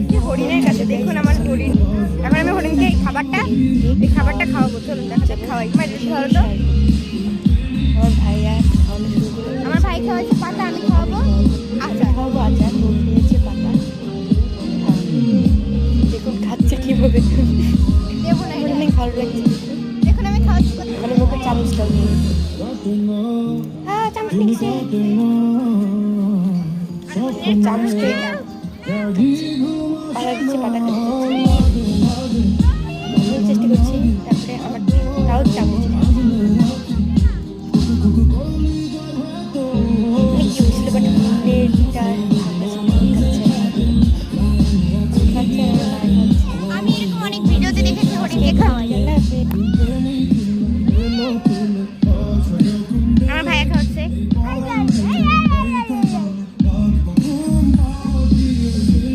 যাচ্ছি হরিণের কাছে। দেখুন আমার হরিণ। এখন আমি হরিণকে এই খাবারটা খাওয়াবো। চলুন দেখা যাক খাওয়াই। ধরো তো। আমার ভাইয়া খাওয়ানো শুরু করে আমার ভাই খাওয়াচ্ছে পাতা, আমি খাওয়াবো আচার। খাওয়াবো আচার, ও খেয়েছে পাতা। দেখুন খাচ্ছে কিভাবে, দেখুন আমার অনেক ভালো লাগছে। দেখুন আমি খাওয়াচ্ছি। মানে মুখে চামচটাও নিয়ে হ্যাঁ চামচ নিচ্ছে। চামচটা পাড়া দিচ্ছে, পাতা খাচ্ছে চেষ্টা করছি। তারপরে আমার তাও চামচ